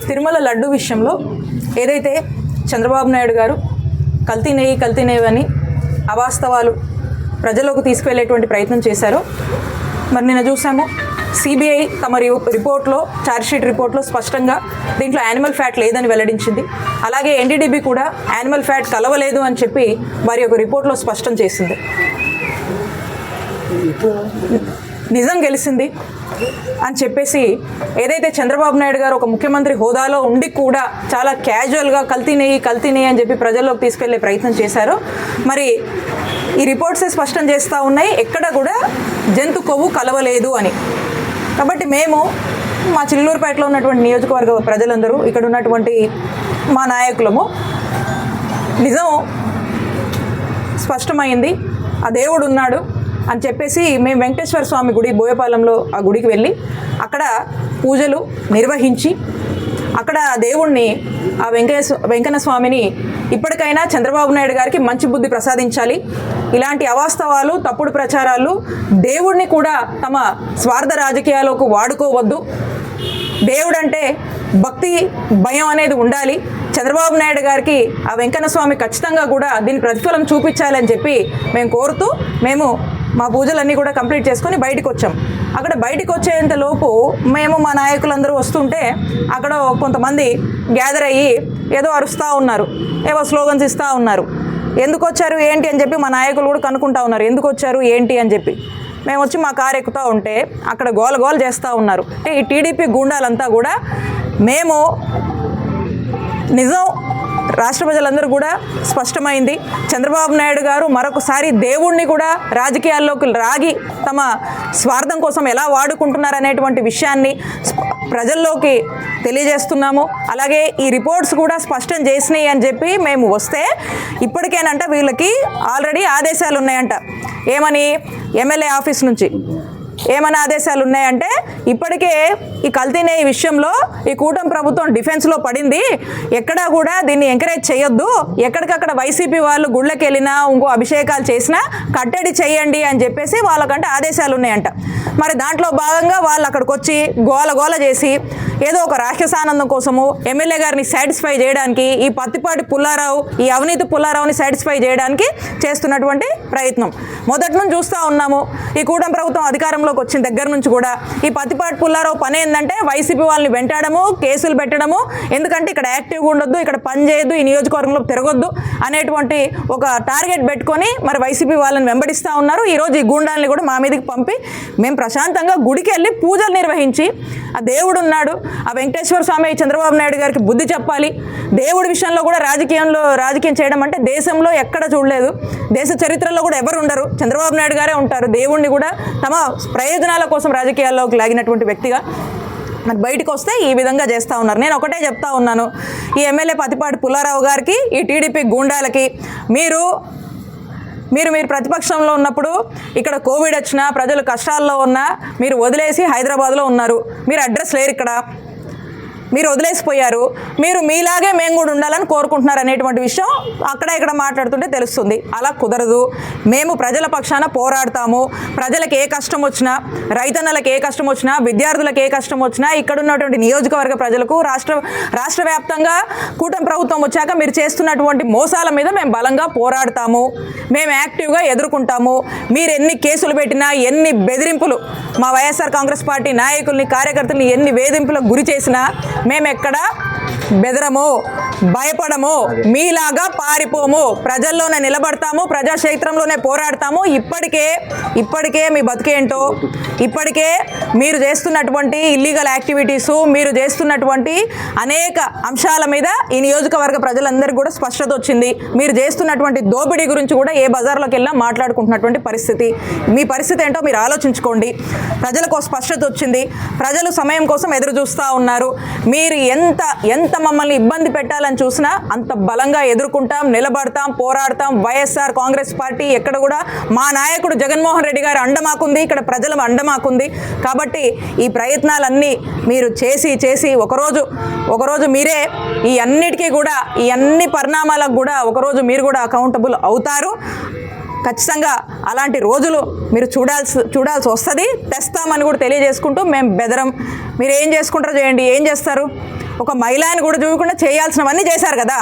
తిరుమల లడ్డు విషయంలో ఏదైతే చంద్రబాబు నాయుడు గారు కల్తీ నెయ్యి అని అవాస్తవాలు ప్రజల్లోకి తీసుకువెళ్ళేటువంటి ప్రయత్నం చేశారో మరి నిన్న చూసాము. సిబిఐ తమ రిపోర్ట్లో ఛార్జ్షీట్ రిపోర్ట్లో స్పష్టంగా దీంట్లో యానిమల్ ఫ్యాట్ లేదని వెల్లడించింది. అలాగే ఎన్డీడీబీ కూడా యానిమల్ ఫ్యాట్ కలవలేదు అని చెప్పి వారి యొక్క రిపోర్ట్లో స్పష్టం చేసింది. నిజం గెలిచింది అని చెప్పేసి ఏదైతే చంద్రబాబు నాయుడు గారు ఒక ముఖ్యమంత్రి హోదాలో ఉండి కూడా చాలా క్యాజువల్గా కల్తీ నెయ్యి అని చెప్పి ప్రజల్లోకి తీసుకెళ్లే ప్రయత్నం చేశారో మరి ఈ రిపోర్ట్సే స్పష్టం చేస్తూ ఉన్నాయి ఎక్కడ కూడా జంతు కొవ్వు కలవలేదు అని. కాబట్టి మేము మా చిల్లూరుపేటలో ఉన్నటువంటి నియోజకవర్గ ప్రజలందరూ ఇక్కడ ఉన్నటువంటి మా నాయకులము నిజం స్పష్టమైంది, ఆ దేవుడు ఉన్నాడు అని చెప్పేసి మేము వెంకటేశ్వర స్వామి గుడి బోయపాలెంలో ఆ గుడికి వెళ్ళి అక్కడ పూజలు నిర్వహించి అక్కడ దేవుణ్ణి ఆ వెంకన్న స్వామిని ఇప్పటికైనా చంద్రబాబు నాయుడు గారికి మంచి బుద్ధి ప్రసాదించాలి, ఇలాంటి అవాస్తవాలు తప్పుడు ప్రచారాలు దేవుడిని కూడా తమ స్వార్థ రాజకీయాలకు వాడుకోవద్దు, దేవుడంటే భక్తి భయం అనేది ఉండాలి, చంద్రబాబు నాయుడు గారికి ఆ వెంకన్న స్వామి ఖచ్చితంగా కూడా దీని ప్రతిఫలం చూపించాలని చెప్పి మేము కోరుతూ మేము మా పూజలన్నీ కూడా కంప్లీట్ చేసుకొని బయటకు వచ్చాం. అక్కడ బయటకు వచ్చేంత లోపు మేము మా నాయకులందరూ వస్తుంటే అక్కడ కొంతమంది గ్యాదర్ అయ్యి ఏదో అరుస్తూ ఉన్నారు, ఏవో స్లోగన్స్ ఇస్తూ ఉన్నారు. ఎందుకు వచ్చారు ఏంటి అని చెప్పి మా నాయకులు కూడా కనుక్కుంటా ఉన్నారు, ఎందుకు వచ్చారు ఏంటి అని చెప్పి. మేము వచ్చి మా కారు ఎక్కుతూ ఉంటే అక్కడ గోల చేస్తూ ఉన్నారు. అంటే ఈ టీడీపీ గూండాలంతా కూడా మేము నిజం రాష్ట్ర ప్రజలందరూ కూడా స్పష్టమైంది, చంద్రబాబు నాయుడు గారు మరొకసారి దేవుణ్ణి కూడా రాజకీయాల్లోకి రాగి తమ స్వార్థం కోసం ఎలా వాడుకుంటున్నారనేటువంటి విషయాన్ని ప్రజల్లోకి తెలియజేస్తున్నాము. అలాగే ఈ రిపోర్ట్స్ కూడా స్పష్టం చేసినాయి అని చెప్పి మేము వస్తే ఇప్పటికేనంట వీళ్ళకి ఆల్రెడీ ఆదేశాలు ఉన్నాయంట. ఏమని? ఎమ్మెల్యే ఆఫీస్ నుంచి ఏమైనా ఆదేశాలు ఉన్నాయంటే ఇప్పటికే ఈ కల్తీ నెయ్యి విషయంలో ఈ కూటమి ప్రభుత్వం డిఫెన్స్లో పడింది, ఎక్కడా కూడా దీన్ని ఎంకరేజ్ చేయొద్దు, ఎక్కడికక్కడ వైసీపీ వాళ్ళు గుళ్ళకి వెళ్ళినా ఇంకో అభిషేకాలు చేసినా కట్టడి చేయండి అని చెప్పేసి వాళ్ళకంటే ఆదేశాలు ఉన్నాయంట. మరి దాంట్లో భాగంగా వాళ్ళు అక్కడికి వచ్చి గోల చేసి ఏదో ఒక రాక్షసానందం కోసము ఎమ్మెల్యే గారిని సాటిస్ఫై చేయడానికి ఈ పత్తిపాటి పుల్లారావు ఈ అవినీతి పుల్లారావుని సాటిస్ఫై చేయడానికి చేస్తున్నటువంటి ప్రయత్నం మొదటి నుంచి చూస్తూ ఉన్నాము. ఈ కూటమి ప్రభుత్వం అధికారంలోకి వచ్చిన దగ్గర నుంచి కూడా ఈ పత్తిపాటి పుల్లారావు పని ఏంటంటే వైసీపీ వాళ్ళని వెంటాడము, కేసులు పెట్టడము, ఎందుకంటే ఇక్కడ యాక్టివ్గా ఉండొద్దు, ఇక్కడ పని చేయొద్దు, ఈ నియోజకవర్గంలో తిరగొద్దు అనేటువంటి ఒక టార్గెట్ పెట్టుకొని మరి వైసీపీ వాళ్ళని వెంబడిస్తూ ఉన్నారు. ఈరోజు ఈ గూండాలని కూడా మా మీదకి పంపి మేము ప్రశాంతంగా గుడికి వెళ్ళి పూజలు నిర్వహించి ఆ దేవుడు ఉన్నాడు, ఆ వెంకటేశ్వర స్వామి చంద్రబాబు నాయుడు గారికి బుద్ధి చెప్పాలి. దేవుడి విషయంలో కూడా రాజకీయం చేయడం అంటే దేశంలో ఎక్కడ చూడలేదు, దేశ చరిత్రలో కూడా ఎవరు ఉండరు, చంద్రబాబు నాయుడు గారే ఉంటారు. దేవుణ్ణి కూడా తమ ప్రయోజనాల కోసం రాజకీయాల్లోకి లాగినటువంటి వ్యక్తిగా మరి బయటకు వస్తే ఈ విధంగా చేస్తూ ఉన్నారు. నేను ఒకటే చెప్తా ఉన్నాను, ఈ ఎమ్మెల్యే పత్తిపాటి పుల్లారావు గారికి ఈ టీడీపీ గూండాలకి మీరు ప్రతిపక్షంలో ఉన్నప్పుడు ఇక్కడ కోవిడ్ వచ్చినా ప్రజలు కష్టాల్లో ఉన్నా మీరు వదిలేసి హైదరాబాద్లో ఉన్నారు, మీరు అడ్రస్ లేరు, ఇక్కడ మీరు వదిలేసిపోయారు, మీరు మీలాగే మేము కూడా ఉండాలని కోరుకుంటున్నారు అనేటువంటి విషయం అక్కడ ఇక్కడ మాట్లాడుతుంటే తెలుస్తుంది. అలా కుదరదు. మేము ప్రజల పక్షాన పోరాడతాము. ప్రజలకు ఏ కష్టం వచ్చినా, రైతన్నలకు ఏ కష్టం వచ్చినా, విద్యార్థులకు ఏ కష్టం వచ్చినా, ఇక్కడ ఉన్నటువంటి నియోజకవర్గ ప్రజలకు రాష్ట్ర వ్యాప్తంగా కూటమి ప్రభుత్వం వచ్చాక మీరు చేస్తున్నటువంటి మోసాల మీద మేము బలంగా పోరాడతాము, మేము యాక్టివ్గా ఎదుర్కొంటాము. మీరు ఎన్ని కేసులు పెట్టినా, ఎన్ని బెదిరింపులు మా వైఎస్ఆర్ కాంగ్రెస్ పార్టీ నాయకుల్ని కార్యకర్తల్ని ఎన్ని వేధింపులకు గురి చేసినా మేము ఎక్కడ బెదరము, భయపడము, మీలాగా పారిపోము, ప్రజల్లోనే నిలబడతాము, ప్రజాక్షేత్రంలోనే పోరాడతాము. ఇప్పటికే మీ బతికేంటో, ఇప్పటికే మీరు చేస్తున్నటువంటి ఇల్లీగల్ యాక్టివిటీసు, మీరు చేస్తున్నటువంటి అనేక అంశాల మీద ఈ నియోజకవర్గ ప్రజలందరికీ కూడా స్పష్టత వచ్చింది. మీరు చేస్తున్నటువంటి దోపిడీ గురించి కూడా ఏ బజార్లోకి వెళ్ళినా మాట్లాడుకుంటున్నటువంటి పరిస్థితి. మీ పరిస్థితి ఏంటో మీరు ఆలోచించుకోండి. ప్రజలకు స్పష్టత వచ్చింది, ప్రజలు సమయం కోసం ఎదురు చూస్తూ ఉన్నారు. మీరు ఎంత మమ్మల్ని ఇబ్బంది పెట్టాలని చూసినా అంత బలంగా ఎదుర్కొంటాం, నిలబడతాం, పోరాడతాం. వైఎస్ఆర్ కాంగ్రెస్ పార్టీ ఎక్కడ కూడా మా నాయకుడు జగన్మోహన్ రెడ్డి గారు అండమాకుంది, ఇక్కడ ప్రజల అండమాకుంది. కాబట్టి ఈ ప్రయత్నాలన్నీ మీరు చేసి ఒకరోజు మీరే ఈ అన్నిటికీ కూడా, ఈ అన్ని పరిణామాలకు కూడా ఒకరోజు మీరు కూడా అకౌంటబుల్ అవుతారు. ఖచ్చితంగా అలాంటి రోజులు మీరు చూడాల్సి వస్తుంది. తెస్తామని కూడా తెలియజేసుకుంటూ మేము బెదరం. మీరు ఏం చేసుకుంటారో చేయండి. ఏం చేస్తారు? ఒక మహిళని కూడా చూడకుండా చేయాల్సినవన్నీ చేశారు కదా,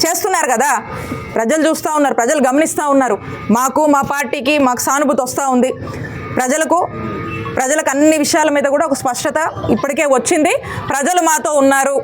చేస్తున్నారు కదా. ప్రజలు చూస్తూ ఉన్నారు, ప్రజలు గమనిస్తూ ఉన్నారు. మాకు మా పార్టీకి మాకు సానుభూతి వస్తూ ఉంది. ప్రజలకు అన్ని విషయాల మీద కూడా ఒక స్పష్టత ఇప్పటికే వచ్చింది. ప్రజలు మాతో ఉన్నారు.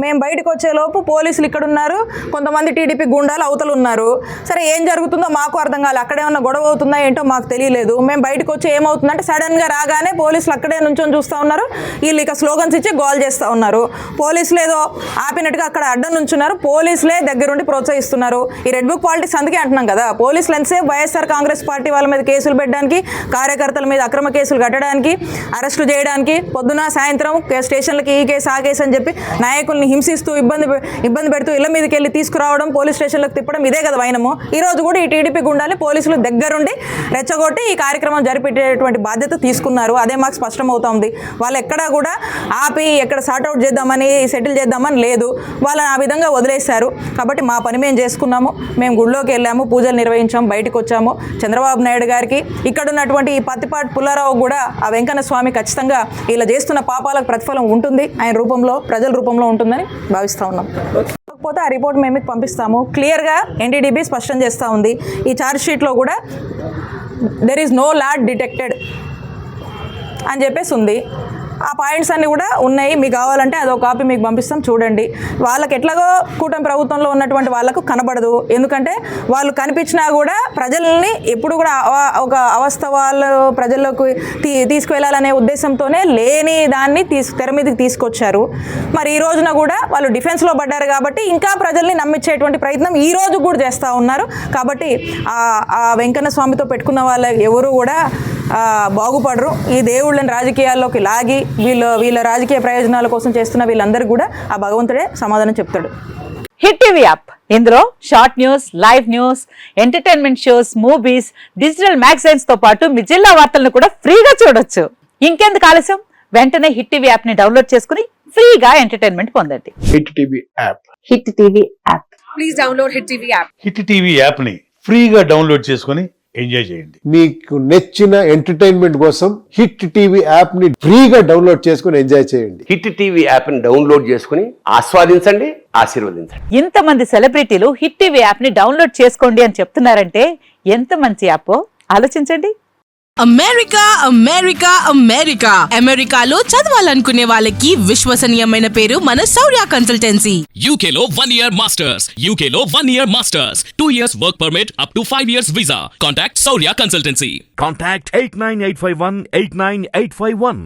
మేము బయటకు వచ్చేలోపు పోలీసులు ఇక్కడ ఉన్నారు, కొంతమంది టీడీపీ గుండాలు అవతలు ఉన్నారు. సరే ఏం జరుగుతుందో మాకు అర్థం కాలేదు. అక్కడే ఉన్న గొడవ అవుతుందా ఏంటో మాకు తెలియలేదు. మేము బయటకు వచ్చి ఏమవుతుందంటే సడన్గా రాగానే పోలీసులు అక్కడే నుంచొని చూస్తూ ఉన్నారు. వీళ్ళు ఇక స్లోగన్స్ ఇచ్చి గోల్ చేస్తూ ఉన్నారు. పోలీసులు ఏదో ఆపినట్టుగా అక్కడ అడ్డం నుంచున్నారు. పోలీసులే దగ్గరుండి ప్రోత్సహిస్తున్నారు. ఈ రెడ్ బుక్ పాలిటిక్స్ అందుకే అంటున్నాం కదా. పోలీసులు ఎంతసేపు వైఎస్ఆర్ కాంగ్రెస్ పార్టీ వాళ్ళ మీద కేసులు పెట్టడానికి, కార్యకర్తల మీద అక్రమ కేసులు కట్టడానికి, అరెస్టులు చేయడానికి, పొద్దున సాయంత్రం స్టేషన్లకి ఈ కేసు ఆ కేసు అని చెప్పి నాయకుల్ని హింసిస్తూ ఇబ్బంది పెడుతూ ఇళ్ల మీదకి వెళ్ళి తీసుకురావడం, పోలీస్ స్టేషన్లకు తిప్పడం, ఇదే కదా వైనము. ఈరోజు కూడా ఈ టీడీపీ గుండాలి పోలీసులు దగ్గరుండి రెచ్చగొట్టి ఈ కార్యక్రమం జరిపేటటువంటి బాధ్యత తీసుకున్నారు. అదే మాకు స్పష్టమవుతుంది. వాళ్ళు ఎక్కడా కూడా ఆపి ఎక్కడ సార్ట్అవుట్ చేద్దామని సెటిల్ చేద్దామని లేదు. వాళ్ళని ఆ విధంగా వదిలేశారు. కాబట్టి మా పని మేము చేసుకున్నాము. మేము గుళ్ళోకి వెళ్ళాము, పూజలు నిర్వహించాము, బయటకు వచ్చాము. చంద్రబాబు నాయుడు గారికి ఇక్కడ ఉన్నటువంటి ఈ పత్తిపాటి పుల్లారావు కూడా ఆ వెంకన్న స్వామి ఖచ్చితంగా ఇలా చేస్తున్న పాపాలకు ప్రతిఫలం ఉంటుంది, ఆయన రూపంలో ప్రజల రూపంలో ఉంటుందని భావిస్తూ ఉన్నాం. కాకపోతే ఆ రిపోర్ట్ మేము మీకు పంపిస్తాము. క్లియర్గా ఎన్డీడీబీ స్పష్టం చేస్తూ ఉంది. ఈ ఛార్జ్ షీట్లో కూడా there is no lad detected అని చెప్పేసి ఉంది. ఆ పాయింట్స్ అన్నీ కూడా ఉన్నాయి. మీకు కావాలంటే అదొక కాపీ మీకు పంపిస్తాం, చూడండి. వాళ్ళకి ఎట్లాగో కూటమి ప్రభుత్వంలో ఉన్నటువంటి వాళ్ళకు కనబడదు. ఎందుకంటే వాళ్ళు కనిపించినా కూడా ప్రజల్ని ఎప్పుడు కూడా ఒక అవస్థ వాళ్ళు ప్రజల్లోకి తీసుకువెళ్ళాలనే ఉద్దేశంతోనే లేని దాన్ని తెర మీదకి తీసుకొచ్చారు. మరి ఈ రోజున కూడా వాళ్ళు డిఫెన్స్లో పడ్డారు కాబట్టి ఇంకా ప్రజల్ని నమ్మించేటువంటి ప్రయత్నం ఈ రోజు కూడా చేస్తూ ఉన్నారు. కాబట్టి ఆ వెంకన్న స్వామితో పెట్టుకున్న వాళ్ళు ఎవరు కూడా బాగుపడరు. ఈ దేవుళ్ళని రాజకీయాల్లోకి లాగి వీళ్ళ రాజకీయ ప్రయోజనాల కోసం చేస్తున్న వీళ్ళందరూ కూడా ఆ భగవంతుడే సమాధానం చెప్తాడు. హిట్ టీవీ యాప్, ఇందులో short news, live news, entertainment shows, movies, digital magazines తో పాటు మీ జిల్లా వార్తలను కూడా ఫ్రీగా చూడొచ్చు. ఇంకెందుకు ఆలస్యం, వెంటనే హిట్ టీవీ యాప్ ని డౌన్లోడ్ చేసుకుని ఫ్రీగా ఎంటర్టైన్మెంట్ పొందండి. Hit TV app. Hit TV app. Please download hit TV app. Hit TV app ని ఫ్రీగా డౌన్లోడ్ చేసుకుని ఎంజాయ్ చేయండి. మీకు నచ్చిన ఎంటర్టైన్మెంట్ కోసం హిట్ టీవీ యాప్ ని ఫ్రీగా డౌన్లోడ్ చేసుకుని ఎంజాయ్ చేయండి. హిట్ టీవీ యాప్ ని డౌన్లోడ్ చేసుకుని ఆస్వాదించండి, ఆశీర్వదించండి. ఇంతమంది సెలబ్రిటీలు హిట్ టీవీ యాప్ ని డౌన్లోడ్ చేసుకోండి అని చెప్తున్నారంటే ఎంత మంచి యాప్ ఆలోచించండి. అమెరికా అమెరికాలో చదవాలనుకునే వాళ్ళకి విశ్వసనీయమైన పేరు మన శౌర్య కన్సల్టెన్సీ. UK లో 1 year masters, UK లో 1 year masters, 2 years work permit up to 5 years visa. Contact Saurya Consultancy. Contact 89851 89851.